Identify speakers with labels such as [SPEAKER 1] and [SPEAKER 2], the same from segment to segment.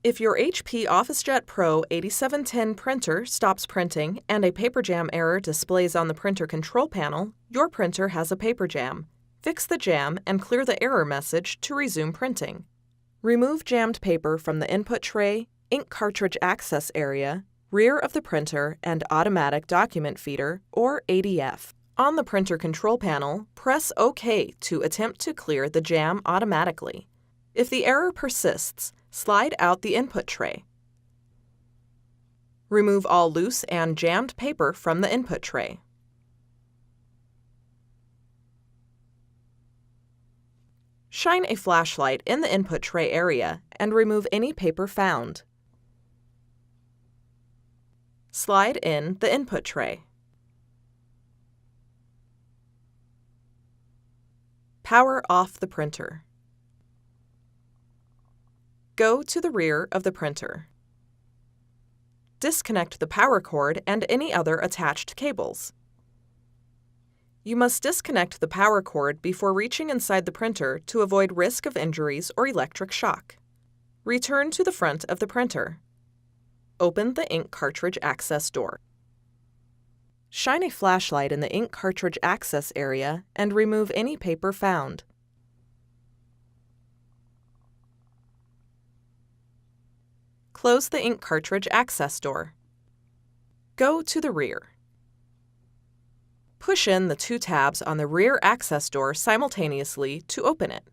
[SPEAKER 1] If your HP OfficeJet Pro 8710 printer stops printing and a paper jam error displays on the printer control panel, your printer has a paper jam. Fix the jam and clear the error message to resume printing. Remove jammed paper from the input tray, ink cartridge access area, rear of the printer, and automatic document feeder, or ADF. On the printer control panel, press OK to attempt to clear the jam automatically. If the error persists, slide out the input tray. Remove all loose and jammed paper from the input tray. Shine a flashlight in the input tray area and remove any paper found. Slide in the input tray. Power off the printer. Go to the rear of the printer. Disconnect the power cord and any other attached cables. You must disconnect the power cord before reaching inside the printer to avoid risk of injuries or electric shock. Return to the front of the printer. Open the ink cartridge access door. Shine a flashlight in the ink cartridge access area and remove any paper found. Close the ink cartridge access door. Go to the rear. Push in the two tabs on the rear access door simultaneously to open it.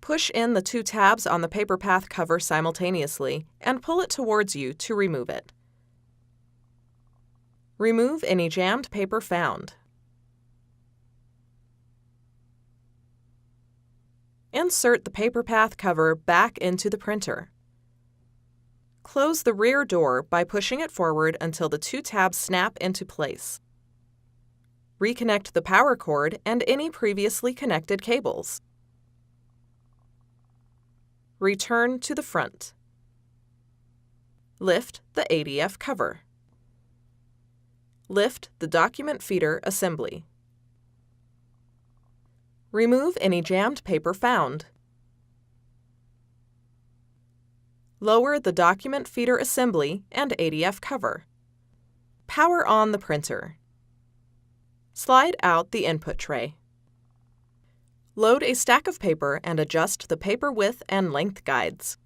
[SPEAKER 1] Push in the two tabs on the paper path cover simultaneously and pull it towards you to remove it. Remove any jammed paper found. Insert the paper path cover back into the printer. Close the rear door by pushing it forward until the two tabs snap into place. Reconnect the power cord and any previously connected cables. Return to the front. Lift the ADF cover. Lift the document feeder assembly. Remove any jammed paper found. Lower the document feeder assembly and ADF cover. Power on the printer. Slide out the input tray. Load a stack of paper and adjust the paper width and length guides.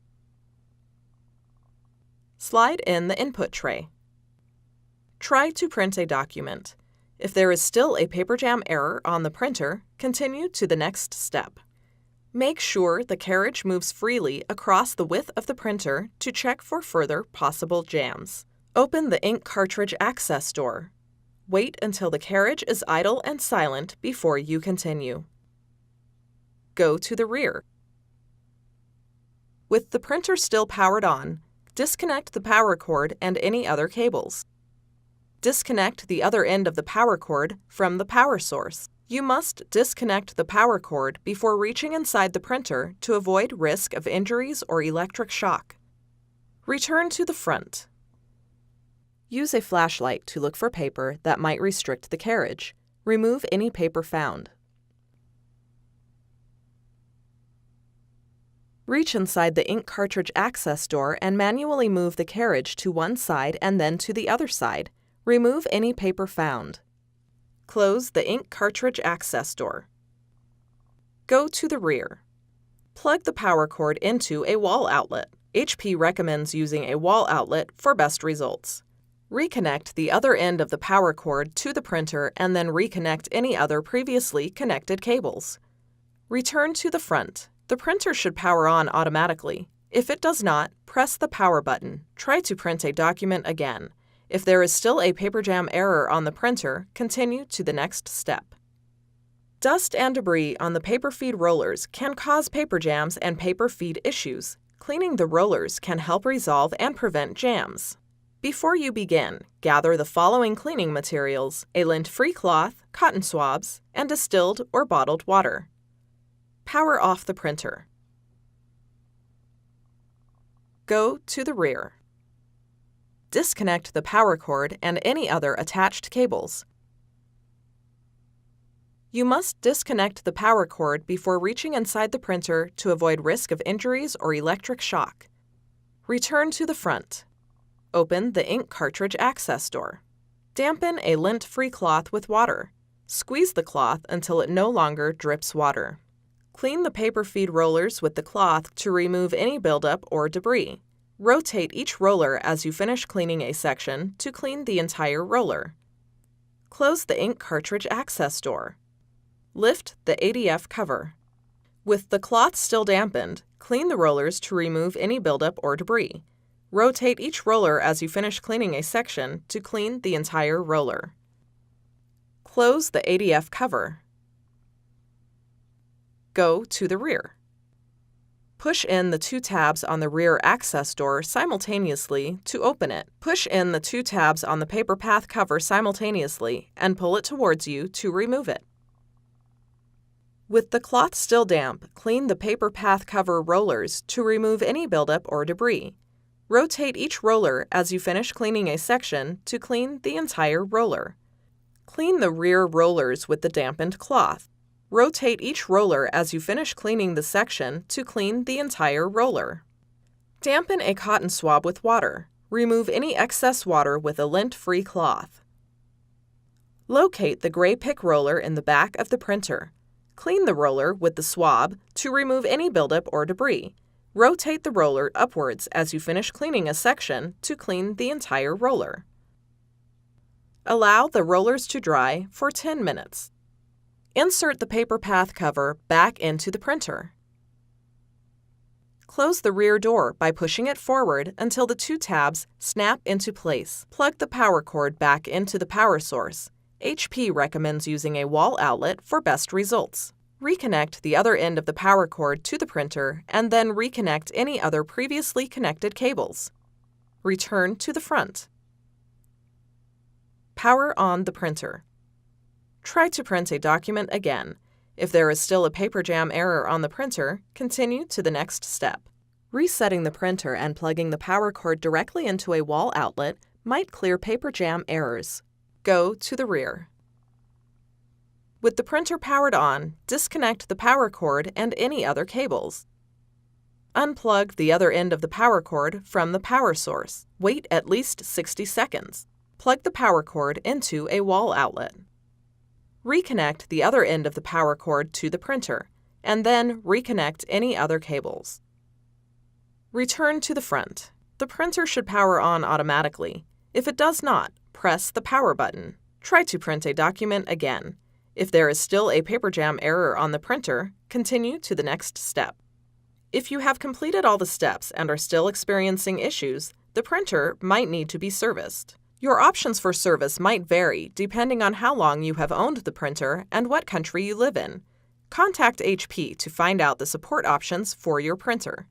[SPEAKER 1] Slide in the input tray. Try to print a document. If there is still a paper jam error on the printer, continue to the next step. Make sure the carriage moves freely across the width of the printer to check for further possible jams. Open the ink cartridge access door. Wait until the carriage is idle and silent before you continue. Go to the rear. With the printer still powered on, disconnect the power cord and any other cables. Disconnect the other end of the power cord from the power source. You must disconnect the power cord before reaching inside the printer to avoid risk of injuries or electric shock. Return to the front. Use a flashlight to look for paper that might restrict the carriage. Remove any paper found. Reach inside the ink cartridge access door and manually move the carriage to one side and then to the other side. Remove any paper found. Close the ink cartridge access door. Go to the rear. Plug the power cord into a wall outlet. HP recommends using a wall outlet for best results. Reconnect the other end of the power cord to the printer and then reconnect any other previously connected cables. Return to the front. The printer should power on automatically. If it does not, press the power button. Try to print a document again. If there is still a paper jam error on the printer, continue to the next step. Dust and debris on the paper feed rollers can cause paper jams and paper feed issues. Cleaning the rollers can help resolve and prevent jams. Before you begin, gather the following cleaning materials: a lint-free cloth, cotton swabs, and distilled or bottled water. Power off the printer. Go to the rear. Disconnect the power cord and any other attached cables. You must disconnect the power cord before reaching inside the printer to avoid risk of injuries or electric shock. Return to the front. Open the ink cartridge access door. Dampen a lint-free cloth with water. Squeeze the cloth until it no longer drips water. Clean the paper feed rollers with the cloth to remove any buildup or debris. Rotate each roller as you finish cleaning a section to clean the entire roller. Close the ink cartridge access door. Lift the ADF cover. With the cloth still dampened, clean the rollers to remove any buildup or debris. Rotate each roller as you finish cleaning a section to clean the entire roller. Close the ADF cover. Go to the rear. Push in the two tabs on the rear access door simultaneously to open it. Push in the two tabs on the paper path cover simultaneously and pull it towards you to remove it. With the cloth still damp, clean the paper path cover rollers to remove any buildup or debris. Rotate each roller as you finish cleaning a section to clean the entire roller. Clean the rear rollers with the dampened cloth. Rotate each roller as you finish cleaning the section to clean the entire roller. Dampen a cotton swab with water. Remove any excess water with a lint-free cloth. Locate the gray pick roller in the back of the printer. Clean the roller with the swab to remove any buildup or debris. Rotate the roller upwards as you finish cleaning a section to clean the entire roller. Allow the rollers to dry for 10 minutes. Insert the paper path cover back into the printer. Close the rear door by pushing it forward until the two tabs snap into place. Plug the power cord back into the power source. HP recommends using a wall outlet for best results. Reconnect the other end of the power cord to the printer and then reconnect any other previously connected cables. Return to the front. Power on the printer. Try to print a document again. If there is still a paper jam error on the printer, continue to the next step. Resetting the printer and plugging the power cord directly into a wall outlet might clear paper jam errors. Go to the rear. With the printer powered on, disconnect the power cord and any other cables. Unplug the other end of the power cord from the power source. Wait at least 60 seconds. Plug the power cord into a wall outlet. Reconnect the other end of the power cord to the printer, and then reconnect any other cables. Return to the front. The printer should power on automatically. If it does not, press the power button. Try to print a document again. If there is still a paper jam error on the printer, continue to the next step. If you have completed all the steps and are still experiencing issues, the printer might need to be serviced. Your options for service might vary depending on how long you have owned the printer and what country you live in. Contact HP to find out the support options for your printer.